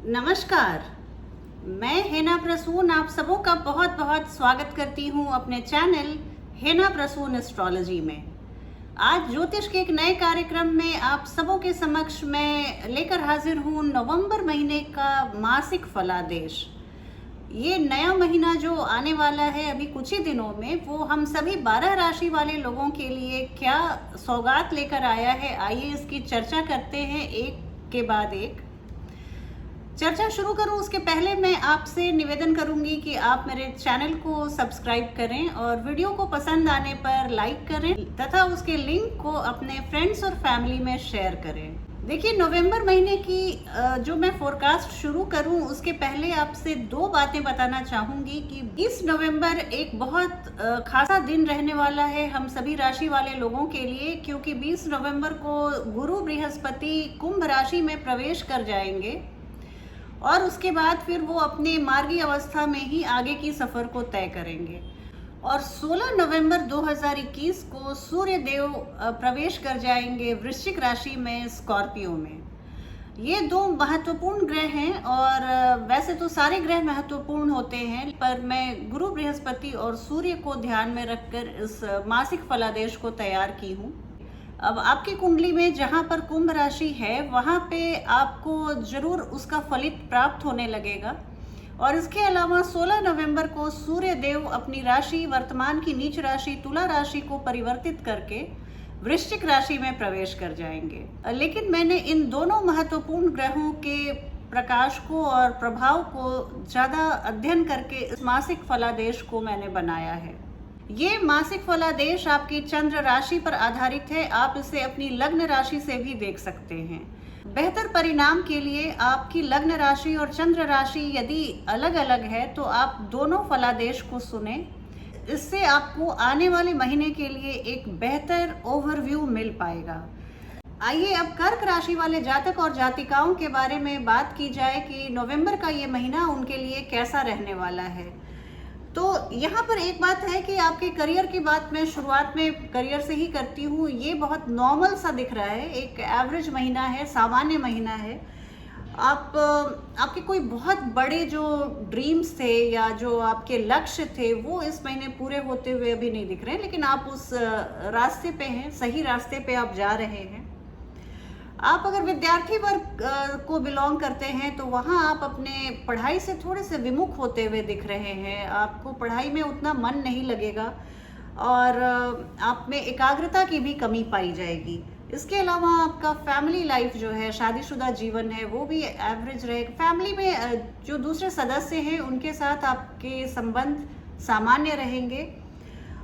नमस्कार। मैं हेना प्रसून आप सबों का बहुत बहुत स्वागत करती हूँ अपने चैनल हेना प्रसून एस्ट्रोलॉजी में। आज ज्योतिष के एक नए कार्यक्रम में आप सबों के समक्ष मैं लेकर हाजिर हूँ नवंबर महीने का मासिक फलादेश। ये नया महीना जो आने वाला है अभी कुछ ही दिनों में, वो हम सभी 12 राशि वाले लोगों के लिए क्या सौगात लेकर आया है, आइए इसकी चर्चा करते हैं एक के बाद एक। चर्चा शुरू करूं उसके पहले मैं आपसे निवेदन करूंगी कि आप मेरे चैनल को सब्सक्राइब करें और वीडियो को पसंद आने पर लाइक करें तथा उसके लिंक को अपने फ्रेंड्स और फैमिली में शेयर करें। देखिए, नवंबर महीने की जो मैं फोरकास्ट शुरू करूं उसके पहले आपसे दो बातें बताना चाहूंगी कि 20 नवंबर एक बहुत खासा दिन रहने वाला है हम सभी राशि वाले लोगों के लिए, क्योंकि 20 नवंबर को गुरु बृहस्पति कुंभ राशि में प्रवेश कर जाएंगे और उसके बाद फिर वो अपने मार्गी अवस्था में ही आगे की सफर को तय करेंगे। और 16 नवंबर 2021 को सूर्य देव प्रवेश कर जाएंगे वृश्चिक राशि में, स्कॉर्पियो में। ये दो महत्वपूर्ण ग्रह हैं और वैसे तो सारे ग्रह महत्वपूर्ण होते हैं, पर मैं गुरु बृहस्पति और सूर्य को ध्यान में रखकर इस मासिक फलादेश को तैयार की हूँ। अब आपकी कुंडली में जहाँ पर कुंभ राशि है वहाँ पे आपको जरूर उसका फलित प्राप्त होने लगेगा। और इसके अलावा 16 नवंबर को सूर्य देव अपनी राशि, वर्तमान की नीच राशि तुला राशि को परिवर्तित करके वृश्चिक राशि में प्रवेश कर जाएंगे। लेकिन मैंने इन दोनों महत्वपूर्ण ग्रहों के प्रकाश को और प्रभाव को ज़्यादा अध्ययन करके इस मासिक फलादेश को मैंने बनाया है। ये मासिक फलादेश आपकी चंद्र राशि पर आधारित है। आप इसे अपनी लग्न राशि से भी देख सकते हैं। बेहतर परिणाम के लिए आपकी लग्न राशि और चंद्र राशि यदि अलग अलग है तो आप दोनों फलादेश को सुने। इससे आपको आने वाले महीने के लिए एक बेहतर ओवरव्यू मिल पाएगा। आइए अब कर्क राशि वाले जातक और जातिकाओं के बारे में बात की जाए कि नवंबर का ये महीना उनके लिए कैसा रहने वाला है। तो यहाँ पर एक बात है कि आपके करियर की बात मैं शुरुआत में करियर से ही करती हूँ। ये बहुत नॉर्मल सा दिख रहा है, एक एवरेज महीना है, सामान्य महीना है। आपके कोई बहुत बड़े जो ड्रीम्स थे या जो आपके लक्ष्य थे वो इस महीने पूरे होते हुए अभी नहीं दिख रहे हैं, लेकिन आप उस रास्ते पे हैं, सही रास्ते पे आप जा रहे हैं। आप अगर विद्यार्थी वर्ग को बिलोंग करते हैं तो वहाँ आप अपने पढ़ाई से थोड़े से विमुख होते हुए दिख रहे हैं। आपको पढ़ाई में उतना मन नहीं लगेगा और आप में एकाग्रता की भी कमी पाई जाएगी। इसके अलावा आपका फैमिली लाइफ जो है, शादीशुदा जीवन है, वो भी एवरेज रहेगा। फैमिली में जो दूसरे सदस्य हैं उनके साथ आपके संबंध सामान्य रहेंगे।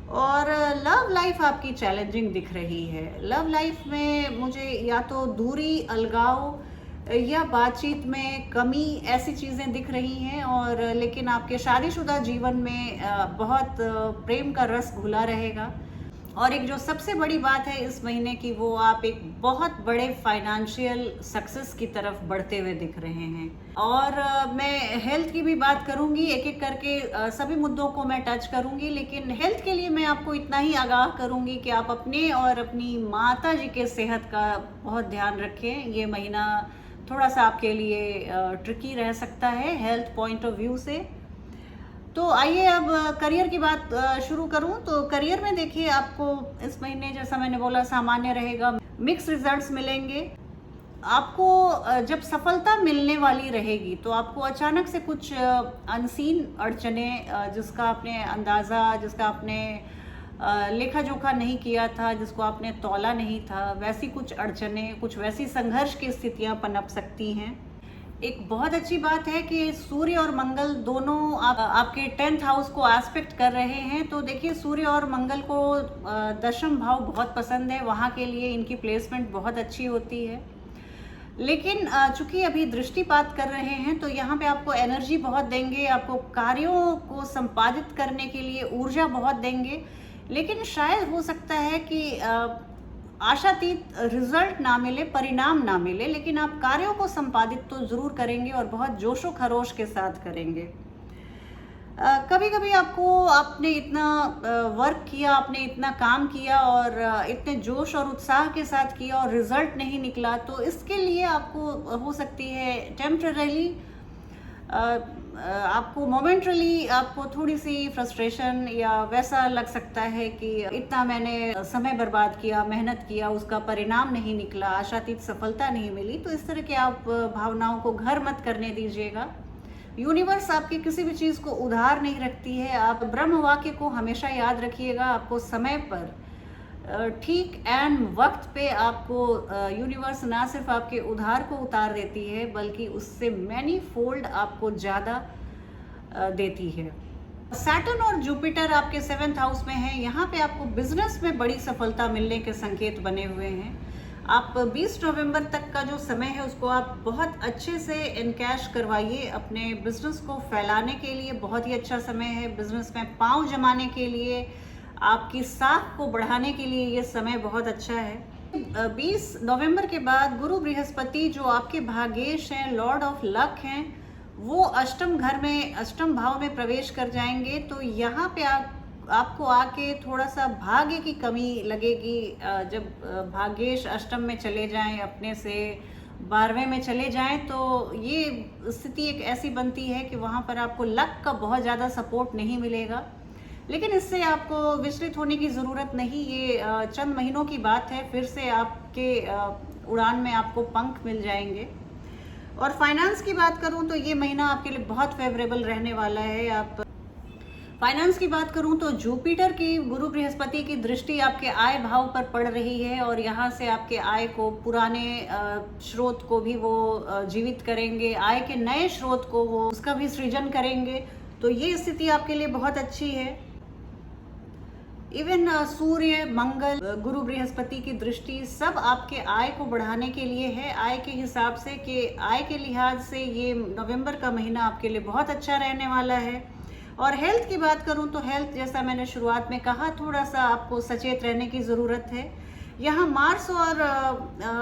और लव लाइफ आपकी चैलेंजिंग दिख रही है। लव लाइफ में मुझे या तो दूरी, अलगाव या बातचीत में कमी, ऐसी चीज़ें दिख रही हैं। और लेकिन आपके शादीशुदा जीवन में बहुत प्रेम का रस घुला रहेगा। और एक जो सबसे बड़ी बात है इस महीने की, वो आप एक बहुत बड़े फाइनेंशियल सक्सेस की तरफ बढ़ते हुए दिख रहे हैं। और मैं हेल्थ की भी बात करूंगी, एक एक करके सभी मुद्दों को मैं टच करूंगी। लेकिन हेल्थ के लिए मैं आपको इतना ही आगाह करूंगी कि आप अपने और अपनी माता जी के सेहत का बहुत ध्यान रखें। ये महीना थोड़ा सा आपके लिए ट्रिकी रह सकता है हेल्थ पॉइंट ऑफ व्यू से। तो आइए अब करियर की बात शुरू करूं। तो करियर में देखिए, आपको इस महीने जैसा मैंने बोला सामान्य रहेगा, मिक्स रिजल्ट्स मिलेंगे। आपको जब सफलता मिलने वाली रहेगी तो आपको अचानक से कुछ अनसीन अड़चने, जिसका आपने अंदाज़ा, जिसका आपने लेखा जोखा नहीं किया था, जिसको आपने तौला नहीं था, वैसी कुछ अड़चने, कुछ वैसी संघर्ष की स्थितियां पनप सकती हैं। एक बहुत अच्छी बात है कि सूर्य और मंगल दोनों आपके 10th हाउस को एस्पेक्ट कर रहे हैं। तो देखिए, सूर्य और मंगल को दशम भाव बहुत पसंद है, वहाँ के लिए इनकी प्लेसमेंट बहुत अच्छी होती है। लेकिन चूंकि अभी दृष्टिपात कर रहे हैं तो यहाँ पे आपको एनर्जी बहुत देंगे, आपको कार्यों को संपादित करने के लिए ऊर्जा बहुत देंगे। लेकिन शायद हो सकता है कि आशातीत रिजल्ट ना मिले, परिणाम ना मिले, लेकिन आप कार्यों को संपादित तो जरूर करेंगे और बहुत जोशो खरोश के साथ करेंगे। कभी कभी आपने इतना वर्क किया, आपने इतना काम किया और इतने जोश और उत्साह के साथ किया और रिजल्ट नहीं निकला, तो इसके लिए आपको हो सकती है टेम्पररीली आपको मोमेंटली आपको थोड़ी सी फ्रस्ट्रेशन या वैसा लग सकता है कि इतना मैंने समय बर्बाद किया, मेहनत किया, उसका परिणाम नहीं निकला, आशातीत सफलता नहीं मिली। तो इस तरह के आप भावनाओं को घर मत करने दीजिएगा। यूनिवर्स आपकी किसी भी चीज़ को उधार नहीं रखती है। आप ब्रह्म वाक्य को हमेशा याद रखिएगा। आपको समय पर ठीक एंड वक्त पे आपको यूनिवर्स ना सिर्फ आपके उधार को उतार देती है बल्कि उससे मैनी फोल्ड आपको ज़्यादा देती है। सैटर्न और जुपिटर आपके 7th हाउस में है। यहाँ पे आपको बिजनेस में बड़ी सफलता मिलने के संकेत बने हुए हैं। आप 20 नवंबर तक का जो समय है उसको आप बहुत अच्छे से इनकैश करवाइए। अपने बिजनेस को फैलाने के लिए बहुत ही अच्छा समय है। बिजनेस में पांव जमाने के लिए, आपकी साख को बढ़ाने के लिए ये समय बहुत अच्छा है। 20 नवंबर के बाद गुरु बृहस्पति जो आपके भाग्येश हैं, लॉर्ड ऑफ लक हैं, वो अष्टम घर में, अष्टम भाव में प्रवेश कर जाएंगे। तो यहाँ पे आपको आके थोड़ा सा भाग्य की कमी लगेगी। जब भाग्येश अष्टम में चले जाएं, अपने से 12वें में चले जाएं, तो ये स्थिति एक ऐसी बनती है कि वहाँ पर आपको लक का बहुत ज़्यादा सपोर्ट नहीं मिलेगा। लेकिन इससे आपको विचलित होने की ज़रूरत नहीं। ये चंद महीनों की बात है, फिर से आपके उड़ान में आपको पंख मिल जाएंगे। और फाइनेंस की बात करूं तो ये महीना आपके लिए बहुत फेवरेबल रहने वाला है। आप फाइनेंस की बात करूं तो जुपिटर की, गुरु बृहस्पति की दृष्टि आपके आय भाव पर पड़ रही है और यहाँ से आपके आय को, पुराने स्रोत को भी वो जीवित करेंगे, आय के नए स्रोत को वो उसका भी सृजन करेंगे। तो ये स्थिति आपके लिए बहुत अच्छी है। इवन सूर्य, मंगल, गुरु बृहस्पति की दृष्टि सब आपके आय को बढ़ाने के लिए है। आय के हिसाब से, कि आय के लिहाज से ये नवंबर का महीना आपके लिए बहुत अच्छा रहने वाला है। और हेल्थ की बात करूं तो हेल्थ, जैसा मैंने शुरुआत में कहा, थोड़ा सा आपको सचेत रहने की ज़रूरत है। यहाँ मार्स और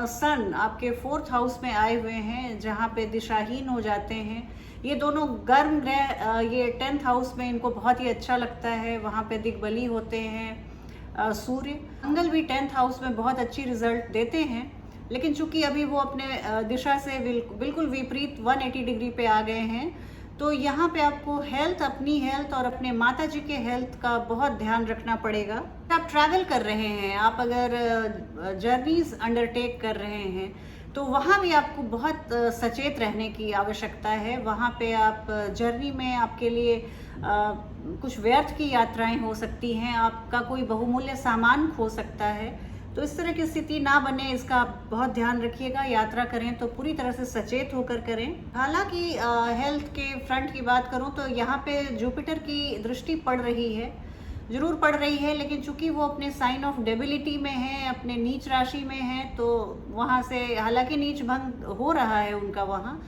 सन आपके 4th हाउस में आए हुए हैं, जहाँ पे दिशाहीन हो जाते हैं। ये दोनों गर्म ग्रह, ये 10th हाउस में इनको बहुत ही अच्छा लगता है, वहाँ पे दिग्बली होते हैं। सूर्य, मंगल भी 10th हाउस में बहुत अच्छी रिजल्ट देते हैं, लेकिन चूंकि अभी वो अपने दिशा से बिल्कुल विपरीत 180 डिग्री पे आ गए हैं, तो यहाँ पे आपको हेल्थ, अपनी हेल्थ और अपने माता जी के हेल्थ का बहुत ध्यान रखना पड़ेगा। आप ट्रैवल कर रहे हैं, आप अगर जर्नीज अंडरटेक कर रहे हैं, तो वहाँ भी आपको बहुत सचेत रहने की आवश्यकता है। वहाँ पे आप जर्नी में आपके लिए कुछ व्यर्थ की यात्राएं हो सकती हैं, आपका कोई बहुमूल्य सामान खो सकता है। तो इस तरह की स्थिति ना बने, इसका आप बहुत ध्यान रखिएगा। यात्रा करें तो पूरी तरह से सचेत होकर करें। हालांकि हेल्थ के फ्रंट की बात करूं तो यहाँ पे जुपिटर की दृष्टि पड़ रही है, जरूर पड़ रही है, लेकिन चूंकि वो अपने साइन ऑफ डेबिलिटी में है, अपने नीच राशि में है, तो वहाँ से हालांकि नीच भंग हो रहा है उनका वहाँ,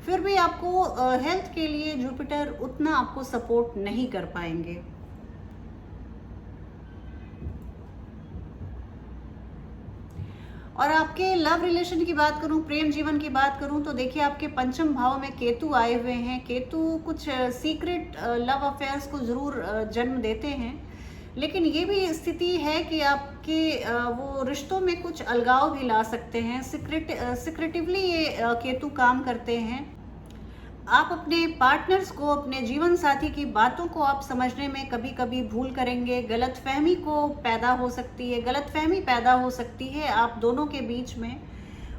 फिर भी आपको हेल्थ के लिए जुपिटर उतना आपको सपोर्ट नहीं कर पाएंगे। और आपके लव रिलेशन की बात करूं, प्रेम जीवन की बात करूं, तो देखिए आपके पंचम भाव में केतु आए हुए हैं। केतु कुछ सीक्रेट लव अफेयर्स को जरूर जन्म देते हैं, लेकिन ये भी स्थिति है कि आपके वो रिश्तों में कुछ अलगाव भी ला सकते हैं। सिक्रेटिवली ये केतु काम करते हैं। आप अपने पार्टनर्स को, अपने जीवन साथी की बातों को आप समझने में कभी कभी भूल करेंगे। गलतफहमी को पैदा हो सकती है, गलतफहमी पैदा हो सकती है आप दोनों के बीच में।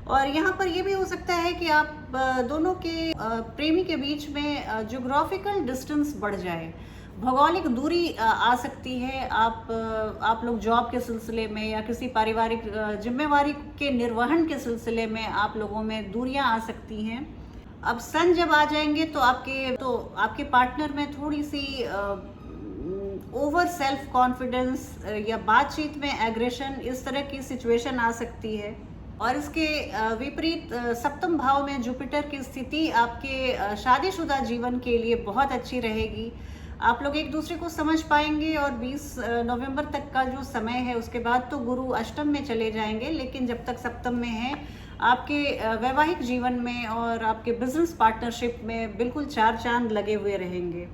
और यहाँ पर यह भी हो सकता है कि आप दोनों के प्रेमी के बीच में ज्योग्राफिकल डिस्टेंस बढ़ जाए, भौगोलिक दूरी आ सकती है। आप लोग जॉब के सिलसिले में या किसी पारिवारिक जिम्मेवारी के निर्वहन के सिलसिले में आप लोगों में दूरियां आ सकती हैं। अब सन जब आ जाएंगे तो आपके पार्टनर में थोड़ी सी ओवर सेल्फ कॉन्फिडेंस या बातचीत में एग्रेशन, इस तरह की सिचुएशन आ सकती है। और इसके विपरीत सप्तम भाव में जुपिटर की स्थिति आपके शादीशुदा जीवन के लिए बहुत अच्छी रहेगी। आप लोग एक दूसरे को समझ पाएंगे। और 20 नवंबर तक का जो समय है, उसके बाद तो गुरु अष्टम में चले जाएंगे, लेकिन जब तक सप्तम में है, आपके वैवाहिक जीवन में और आपके बिजनेस पार्टनरशिप में बिल्कुल चार चांद लगे हुए रहेंगे।